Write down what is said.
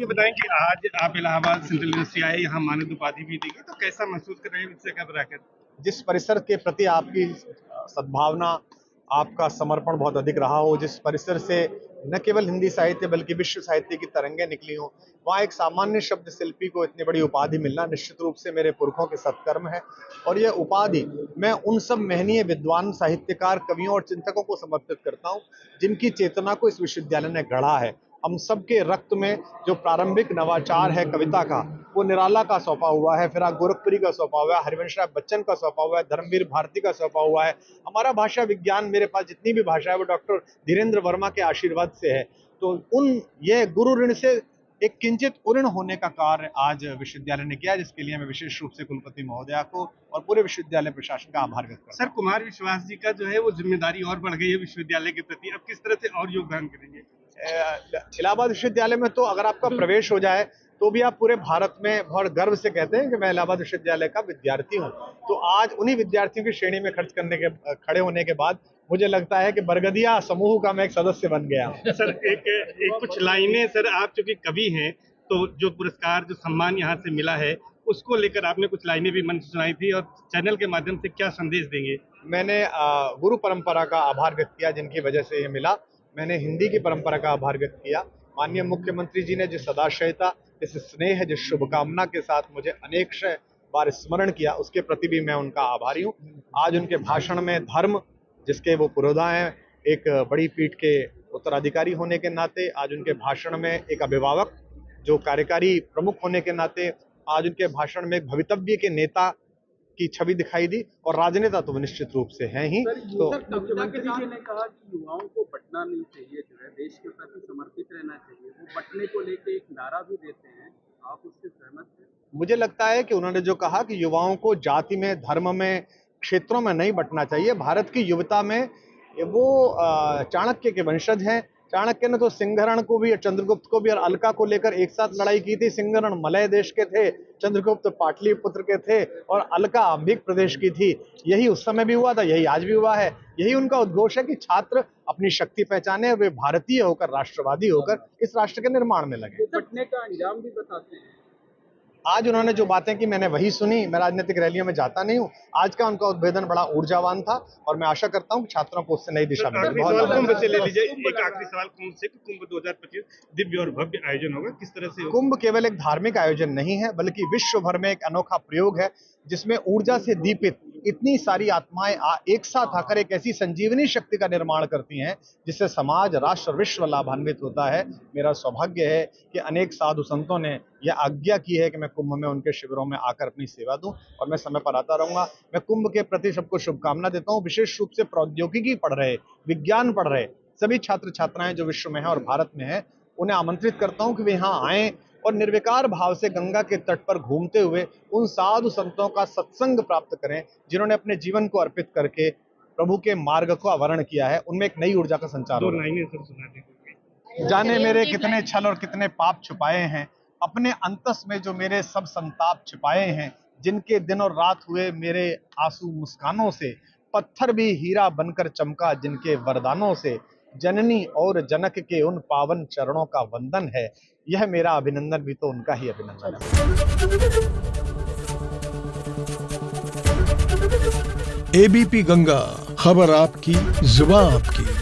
ये बताएं कि आज आप इलाहाबाद सेंट्रल यूनिवर्सिटी आए, यहाँ मानद उपाधि भी दी गई, तो कैसा महसूस कर रहे हैं इससे घबराकर? जिस परिसर के प्रति आपकी सद्भावना, आपका समर्पण बहुत अधिक रहा हो, जिस परिसर से न केवल हिंदी साहित्य बल्कि विश्व साहित्य की तरंगें निकली हों, वहाँ एक सामान्य शब्द शिल्पी को इतनी बड़ी उपाधि मिलना निश्चित रूप से मेरे पुरखों के सत्कर्म है। और यह उपाधि मैं उन सब महनीय विद्वान, साहित्यकार, कवियों और चिंतकों को समर्पित करता हूँ जिनकी चेतना को इस विश्वविद्यालय ने गढ़ा है। हम सबके रक्त में जो प्रारंभिक नवाचार है कविता का, वो निराला का सौंपा हुआ है, फिराक गोरखपुरी का सौंपा हुआ है, हरिवंश राय बच्चन का सौंपा हुआ है, धर्मवीर भारती का सौंपा हुआ है। हमारा भाषा विज्ञान, मेरे पास जितनी भी भाषा है वो डॉक्टर धीरेन्द्र वर्मा के आशीर्वाद से है। तो ये गुरु ऋण से एक किंचित उऋण होने का कार्य आज विश्वविद्यालय ने किया, जिसके लिए मैं विशेष रूप से कुलपति महोदया को और पूरे विश्वविद्यालय प्रशासन का आभार व्यक्त करता हूं। सर, कुमार विश्वास जी का जो है वो जिम्मेदारी और बढ़ गई है विश्वविद्यालय के प्रति, अब किस तरह से और योगदान करेंगे? इलाहाबाद विश्वविद्यालय में तो अगर आपका प्रवेश हो जाए तो भी आप पूरे भारत में बहुत गर्व से कहते हैं कि मैं इलाहाबाद विश्वविद्यालय का विद्यार्थी हूं। तो आज उन्हीं विद्यार्थियों की श्रेणी में खड़े होने के बाद मुझे लगता है कि बरगदिया समूह का मैं एक सदस्य बन गया। सर, एक कुछ लाइनें, सर आप चूंकि कवि हैं तो जो पुरस्कार, जो सम्मान यहाँ से मिला है उसको लेकर आपने कुछ लाइनें भी मंच सुनाई थी, और चैनल के माध्यम से क्या संदेश देंगे? मैंने गुरु परंपरा का आभार व्यक्त किया जिनकी वजह से ये मिला। मैंने हिंदी की परंपरा का आभार व्यक्त किया। माननीय मुख्यमंत्री जी ने जिस सदाशयता, जिस स्नेह, जिस शुभकामना के साथ मुझे अनेक बार स्मरण किया, उसके प्रति भी मैं उनका आभारी हूँ। आज उनके भाषण में धर्म, जिसके वो पुरोधा हैं, एक बड़ी पीठ के उत्तराधिकारी होने के नाते, आज उनके भाषण में एक अभिभावक जो कार्यकारी प्रमुख होने के नाते, आज उनके भाषण में एक भवितव्य के नेता की छवि दिखाई दी, और राजनेता तो निश्चित रूप से हैं ही। तो मुख्यमंत्री जी ने कहा कि युवाओं को बंटना नहीं चाहिए, जो है देश के प्रति समर्पित रहना चाहिए, वो बंटने को लेकर एक नारा भी देते हैं, आप उससे सहमत हैं? मुझे लगता है कि उन्होंने जो कहा कि युवाओं को जाति में, धर्म में, क्षेत्रों में नहीं बंटना चाहिए। भारत की युवता में वो चाणक्य के वंशज हैं। चाणक्य ने तो सिंहरण को भी, चंद्रगुप्त को भी और अलका को लेकर एक साथ लड़ाई की थी। सिंहरण मलय देश के थे, चंद्रगुप्त पाटलिपुत्र के थे और अलका अंबिक प्रदेश की थी। यही उस समय भी हुआ था, यही आज भी हुआ है। यही उनका उद्घोष है कि छात्र अपनी शक्ति पहचाने, वे भारतीय होकर, राष्ट्रवादी होकर इस राष्ट्र के निर्माण में लगे। बंटने का अंजाम भी बताते हैं। आज उन्होंने जो बातें की मैंने वही सुनी। मैं राजनीतिक रैलियों में जाता नहीं हूँ। आज का उनका उद्बोधन बड़ा ऊर्जावान था और मैं आशा करता हूँ कि छात्रों को उससे नई दिशा मिले। कुंभ से ले लीजिए, एक आखिरी सवाल कुंभ से, कुंभ 2025 दिव्य और भव्य आयोजन होगा, किस तरह से? कुंभ केवल एक धार्मिक आयोजन नहीं है, बल्कि विश्व भर में एक अनोखा प्रयोग है जिसमें ऊर्जा से दीपित इतनी सारी आत्माएं एक साथ आकर एक ऐसी संजीवनी शक्ति का निर्माण करती हैं जिससे समाज, राष्ट्र, विश्व लाभान्वित होता है। मेरा सौभाग्य है कि अनेक साधु संतों ने यह आज्ञा की है कि मैं कुंभ में उनके शिविरों में आकर अपनी सेवा दूं, और मैं समय पर आता रहूंगा। मैं कुंभ के प्रति सबको शुभकामना देता हूं। विशेष रूप से प्रौद्योगिकी पढ़ रहे, विज्ञान पढ़ रहे सभी छात्र छात्राएं जो विश्व में हैं और भारत में हैं, उन्हें आमंत्रित करता हूं कि वे यहाँ आएं और निर्विकार भाव से गंगा के तट पर घूमते हुए उन साधु संतों का सत्संग प्राप्त करें जिन्होंने अपने जीवन को अर्पित करके प्रभु के मार्ग को आवरण किया है। उनमें एक नई ऊर्जा का संचार हो। जाने मेरे कितने छल और कितने पाप छुपाए हैं, अपने अंतस में जो मेरे सब संताप छिपाए हैं, जिनके दिन और रात हुए मेरे आंसू मुस्कानों से, पत्थर भी हीरा बनकर चमका जिनके वरदानों से, जननी और जनक के उन पावन चरणों का वंदन है। यह मेरा अभिनंदन भी तो उनका ही अभिनंदन है। एबीपी गंगा, खबर आपकी, जुबान आपकी।